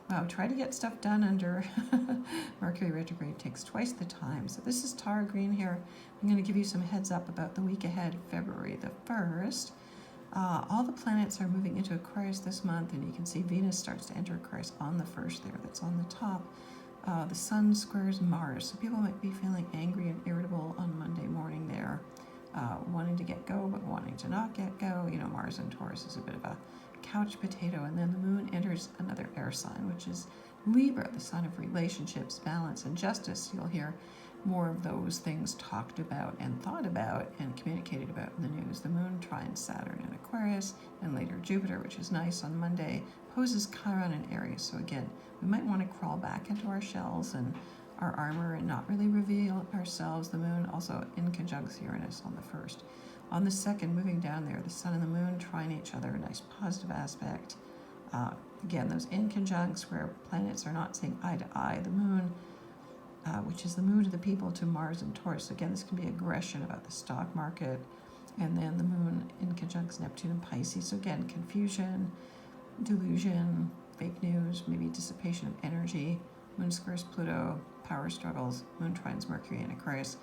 Wow, try to get stuff done under Mercury retrograde takes twice the time. So this is Tara Green here. I'm going to give you some heads up about the week ahead, February the 1st. All the planets are moving into Aquarius this month, and you can see Venus starts to enter Aquarius on the 1st there. That's on the top. The Sun squares Mars, so people might be feeling angry and irritable on Monday morning there, wanting to get go but wanting to not get go. You know, Mars and Taurus is a bit of a couch potato, and then the moon enters another air sign, which is Libra, the sign of relationships, balance, and justice. You'll hear more of those things talked about and thought about and communicated about in the news. The moon trines Saturn in Aquarius, and later Jupiter, which is nice on Monday, poses Chiron in Aries. So again, we might want to crawl back into our shells and our armor and not really reveal ourselves. The moon also in conjunct Uranus on the 1st. On the 2nd, moving down there, the sun and the moon trine each other, a nice positive aspect. Again, those in conjuncts where planets are not seeing eye to eye. The moon, which is the moon of the people, to Mars and Taurus. So again, this can be aggression about the stock market. And then the moon in conjuncts Neptune and Pisces. So again, confusion, delusion, fake news, maybe dissipation of energy. Moon squares Pluto, power struggles. Moon trines Mercury in Aquarius.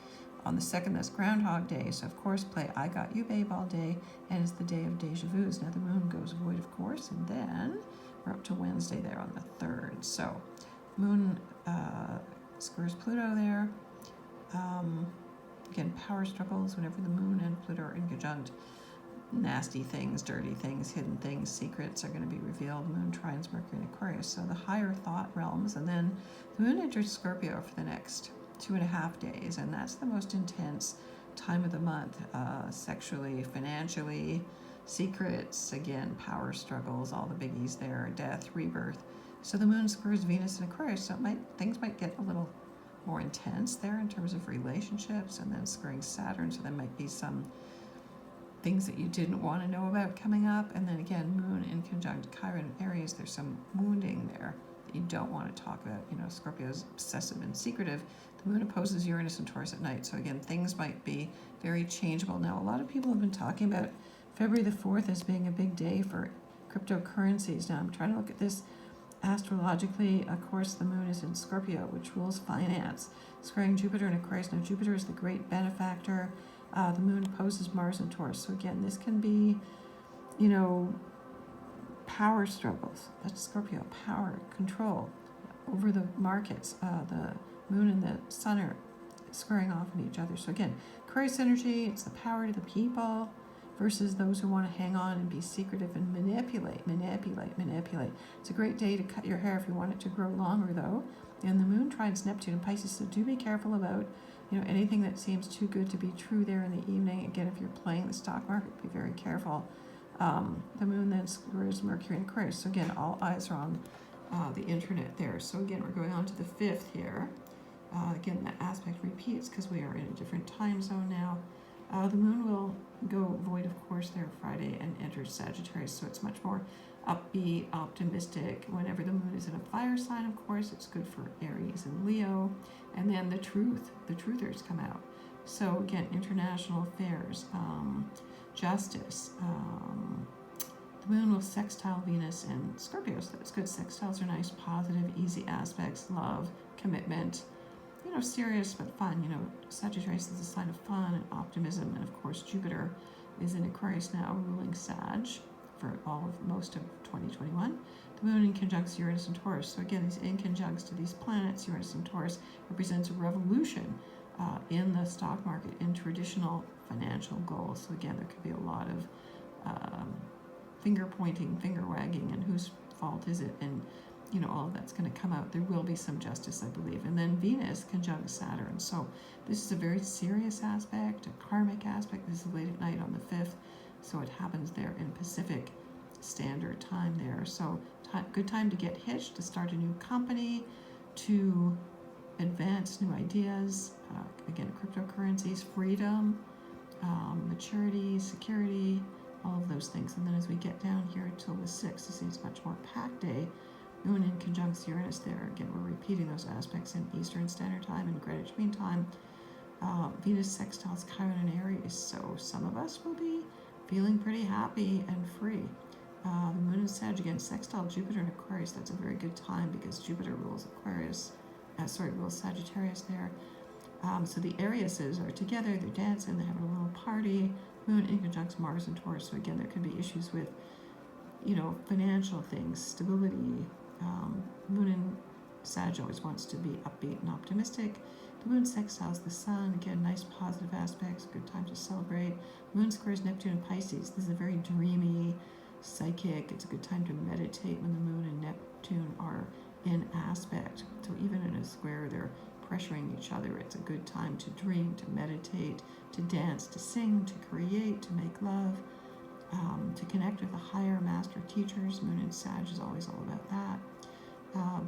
On the 2nd, that's Groundhog Day, so of course play I Got You Babe all day, and it's the day of deja vus. Now the moon goes void, of course, and then we're up to Wednesday there on the 3rd. So moon squares Pluto there. Again, power struggles whenever the moon and Pluto are in conjunct. Nasty things, dirty things, hidden things, secrets are going to be revealed. Moon trines Mercury in Aquarius, so the higher thought realms, and then the moon enters Scorpio for the next 2.5 days, and that's the most intense time of the month, sexually, financially, secrets, again, power struggles, all the biggies there, death, rebirth. So the moon squares Venus in Aquarius, so things might get a little more intense there in terms of relationships, and then squaring Saturn, so there might be some things that you didn't want to know about coming up. And then again, moon in conjunct Chiron and Aries, there's some wounding there that you don't want to talk about. You know, Scorpio is obsessive and secretive. The moon opposes Uranus and Taurus at night, so again, things might be very changeable. Now, a lot of people have been talking about February the 4th as being a big day for cryptocurrencies. Now, I'm trying to look at this astrologically. Of course, the moon is in Scorpio, which rules finance, squaring Jupiter in Aquarius. Now, Jupiter is the great benefactor. The moon opposes Mars and Taurus. So again, this can be, you know, power struggles. That's Scorpio, power, control over the markets. The moon and the sun are squaring off of each other. So again, Aquarius energy, it's the power to the people versus those who want to hang on and be secretive and manipulate. It's a great day to cut your hair if you want it to grow longer, though. And the moon trines Neptune and Pisces, so do be careful about, you know, anything that seems too good to be true there in the evening. Again, if you're playing the stock market, be very careful. The moon then squares Mercury in Aquarius. So again, all eyes are on the internet there. So again, we're going on to the 5th here. Again, that aspect repeats because we are in a different time zone now. The moon will go void, of course, there Friday and enters Sagittarius, so it's much more upbeat, optimistic. Whenever the moon is in a fire sign, of course, it's good for Aries and Leo. And then the truthers come out. So again, international affairs, justice. The moon will sextile Venus and Scorpio, so that's good. Sextiles are nice, positive, easy aspects, love, commitment, you know, serious but fun. You know, Sagittarius is a sign of fun and optimism, and of course Jupiter is in Aquarius now, ruling Sag for most of 2021. The moon in conjuncts Uranus and Taurus. So again, these in conjuncts to these planets, Uranus and Taurus, represents a revolution in the stock market, in traditional financial goals. So again, there could be a lot of finger pointing, finger wagging, and whose fault is it? And you know, all of that's going to come out. There will be some justice, I believe. And then Venus conjunct Saturn. So this is a very serious aspect, a karmic aspect. This is late at night on the 5th. So it happens there in Pacific Standard Time there. So good time to get hitched, to start a new company, to advance new ideas. Again, cryptocurrencies, freedom, maturity, security, all of those things. And then as we get down here until the 6th, this is much more packed day. Moon in conjunct Uranus there. Again, we're repeating those aspects in Eastern Standard Time and Greenwich Mean Time. Venus sextiles Chiron and Aries. So some of us will be feeling pretty happy and free. The moon in Sag again, sextile Jupiter in Aquarius. That's a very good time because Jupiter rules Aquarius. Rules Sagittarius there. So the Ariuses are together, they're dancing, they're having a little party. Moon in conjunct Mars and Taurus. So again, there could be issues with, financial things, stability. Moon in Sag always wants to be upbeat and optimistic. The moon sextiles the sun. Again, nice positive aspects, good time to celebrate. Moon squares Neptune and Pisces. This is a very dreamy, psychic. It's a good time to meditate when the moon and Neptune are in aspect. So even in a square, they're pressuring each other. It's a good time to dream, to meditate, to dance, to sing, to create, to make love, to connect with the higher master teachers. Moon in Sag is always all about that.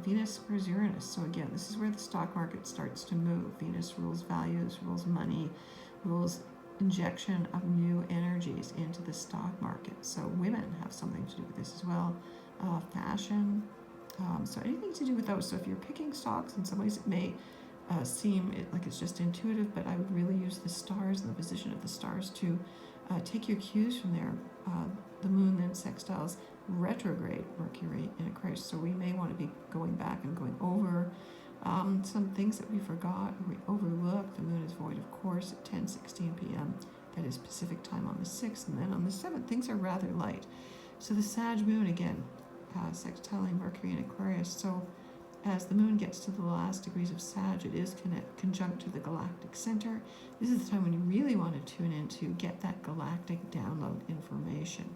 Venus squares Uranus. So again, this is where the stock market starts to move. Venus rules values, rules money, rules injection of new energies into the stock market. So women have something to do with this as well. Fashion. So anything to do with those. So if you're picking stocks, in some ways it may seem like it's just intuitive, but I would really use the stars and the position of the stars to take your cues from there. The moon then sextiles retrograde Mercury in Aquarius, so we may want to be going back and going over some things that we forgot or we overlooked. The moon is void, of course, at 10:16 p.m. That is Pacific time on the 6th, and then on the 7th, things are rather light. So the Sag moon again, sextiling Mercury in Aquarius. So as the moon gets to the last degrees of Sag, it is conjunct to the galactic center. This is the time when you really want to tune in to get that galactic download information.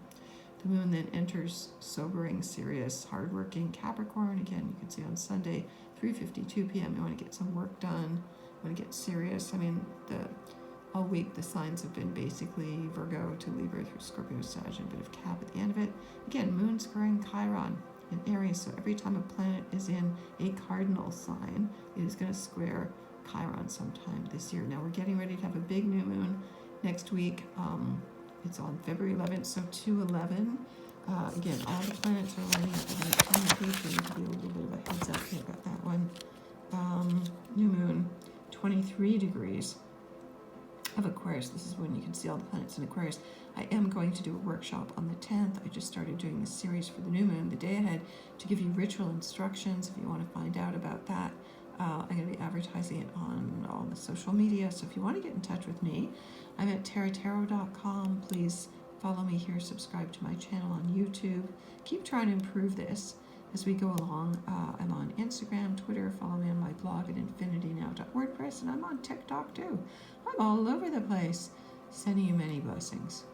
The moon then enters sobering, serious, hardworking Capricorn. Again, you can see on Sunday, 3:52 p.m. You want to get some work done. You want to get serious. I mean, all week the signs have been basically Virgo to Libra through Scorpio, Sag, and a bit of Cap at the end of it. Again, moon squaring Chiron in Aries. So every time a planet is in a cardinal sign, it is going to square Chiron sometime this year. Now we're getting ready to have a big new moon next week. It's on February 11th, so 2/11. Again, all the planets are lining up at the time of week. We need to be a little bit of a heads up here about that one. New moon, 23 degrees of Aquarius. This is when you can see all the planets in Aquarius. I am going to do a workshop on the 10th. I just started doing this series for the new moon, the day ahead, to give you ritual instructions if you want to find out about that. I'm going to be advertising it on all the social media. So if you want to get in touch with me, I'm at tarottarot.com. Please follow me here, subscribe to my channel on YouTube. Keep trying to improve this as we go along. I'm on Instagram, Twitter. Follow me on my blog at infinitynow.wordpress, and I'm on TikTok too. I'm all over the place. Sending you many blessings.